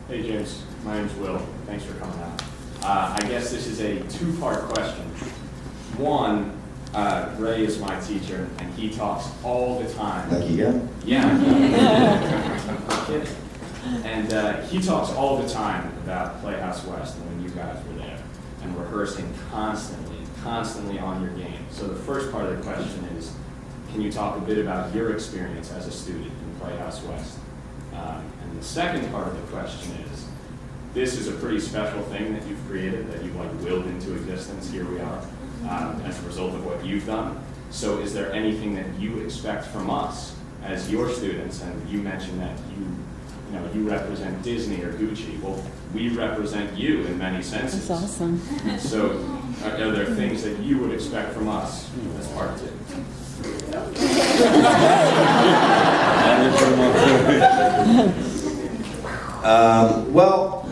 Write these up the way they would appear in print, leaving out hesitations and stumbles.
Hey James, my name's Will. Thanks for coming out. I guess this is a two-part question. One, Ray is my teacher, and he talks all the time. Like you got? Yeah. I'm kidding. And he talks all the time about Playhouse West and when you guys were there, and rehearsing constantly on your game. So the first part of the question is, can you talk a bit about your experience as a student in Playhouse West? And the second part of the question is, this is a pretty special thing that you've created, that you've like willed into existence. Here we are, as a result of what you've done. So is there anything that you expect from us as your students? And you mentioned that you represent Disney or Gucci. Well, we represent you in many senses. That's awesome. So are there things that you would expect from us as part of it? Well,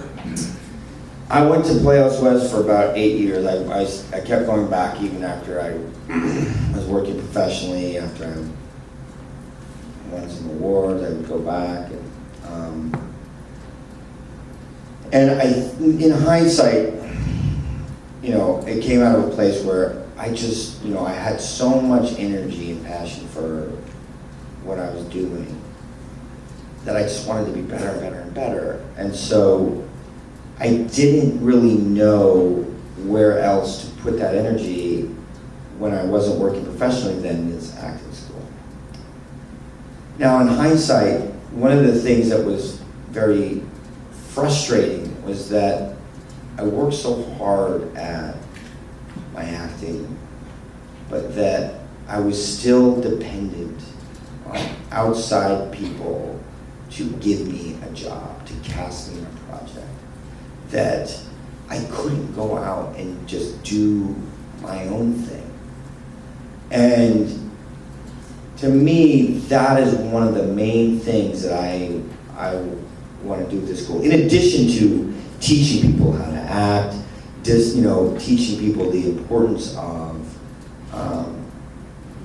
I went to Playhouse West for about 8 years. I kept going back even after I was working professionally. After I won some awards, I would go back. And in hindsight, it came out of a place where I just, I had so much energy and passion for what I was doing that I just wanted to be better and better and better. And so I didn't really know where else to put that energy when I wasn't working professionally then as acting school. Now in hindsight, one of the things that was very frustrating was that I worked so hard at my acting, but that I was still dependent on outside people to give me a job, to cast me in a project, that I couldn't go out and just do my own thing. And to me, that is one of the main things that I want to do with this school. In addition to teaching people how to act, just teaching people the importance of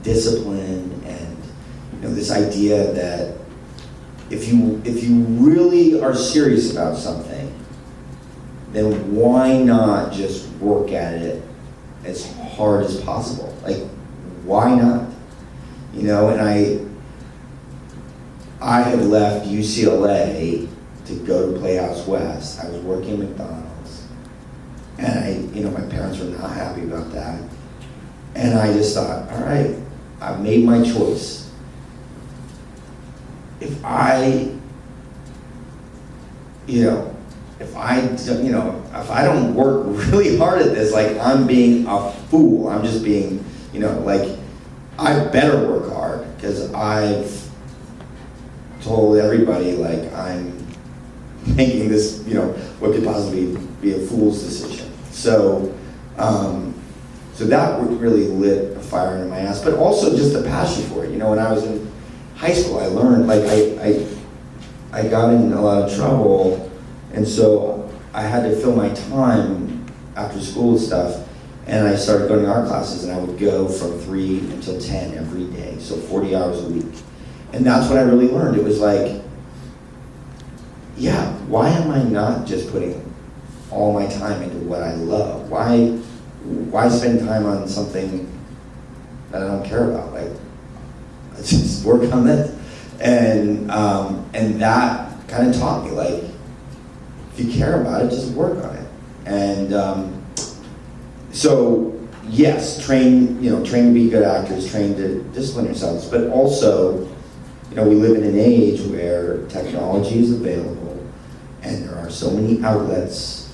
discipline, and this idea that if you really are serious about something, then why not just work at it as hard as possible? Like, why not? And I had left UCLA to go to Playhouse West. I was working at McDonald's, and my parents were not happy about that. And I just thought, all right, I've made my choice. If I don't work really hard at this, like I'm being a fool. I'm just being, I better work hard, because I've told everybody like I'm making this, what could possibly be a fool's decision. So that really lit a fire under my ass, but also just a passion for it. When I was in high school, I learned, I got in a lot of trouble, and so I had to fill my time after school and stuff, and I started going to art classes, and I would go from 3 until 10 every day, so 40 hours a week. And that's what I really learned. It was like, yeah, why am I not just putting all my time into what I love? Why spend time on something that I don't care about? Like, let's just work on this. And that kind of taught me, like, if you care about it, just work on it. And so, yes, train to be good actors, train to discipline yourselves, but also, we live in an age where technology is available, and there are so many outlets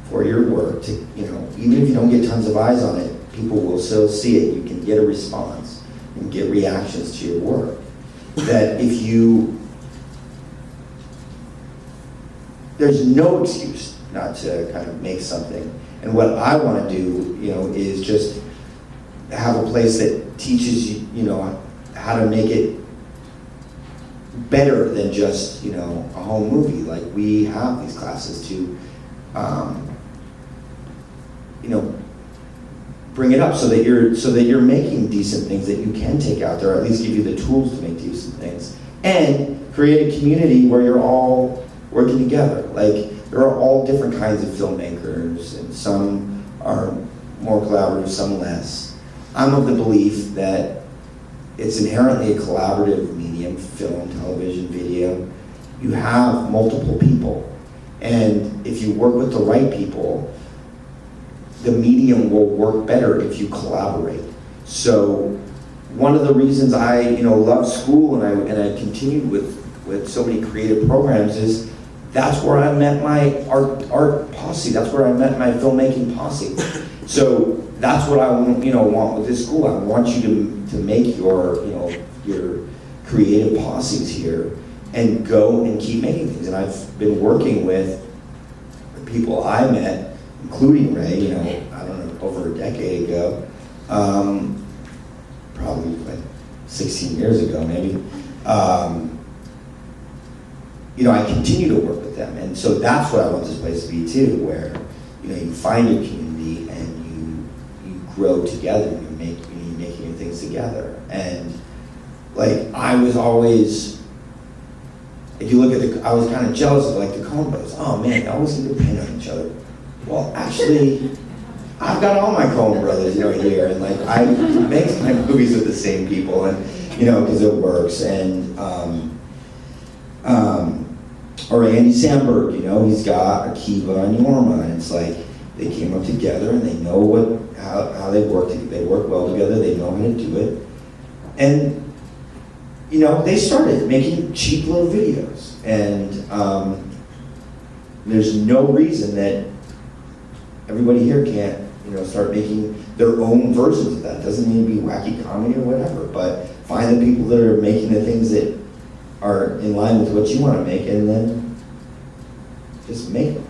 for your work to, even if you don't get tons of eyes on it, people will still see it. You can get a response and get reactions to your work. That there's no excuse not to kind of make something. And what I want to do, is just have a place that teaches you, how to make it better than just, a home movie. Like, we have these classes to, bring it up so that you're making decent things that you can take out there, or at least give you the tools to make decent things, and create a community where you're all working together. Like, there are all different kinds of filmmakers, and some are more collaborative, some less. I'm of the belief that it's inherently a collaborative medium, film, television, video. You have multiple people, and if you work with the right people, the medium will work better if you collaborate. So one of the reasons I love school and I continued with so many creative programs is that's where I met my art posse. That's where I met my filmmaking posse. So that's what I want with this school. I want you to make your creative posses here and go and keep making things. And I've been working with the people I met, including Ray, I don't know, over a decade ago, probably like 16 years ago maybe. I continue to work with them, and so that's what I want this place to be too, where you find your community and you grow together, and you're making things together. And like, I was always, if you look at I was kind of jealous of like the Coen brothers. Oh man, they always seem to depend on each other. Well, actually, I've got all my Coen brothers here, and like, I make my movies with the same people, and because it works. And or Andy Samberg, he's got Akiva and Yorma, and it's like they came up together and they know how they work. They work well together. They know how to do it, and they started making cheap little videos, and there's no reason that everybody here can't start making their own versions of that. It doesn't need to be wacky comedy or whatever, but find the people that are making the things that are in line with what you want to make, and then just make them.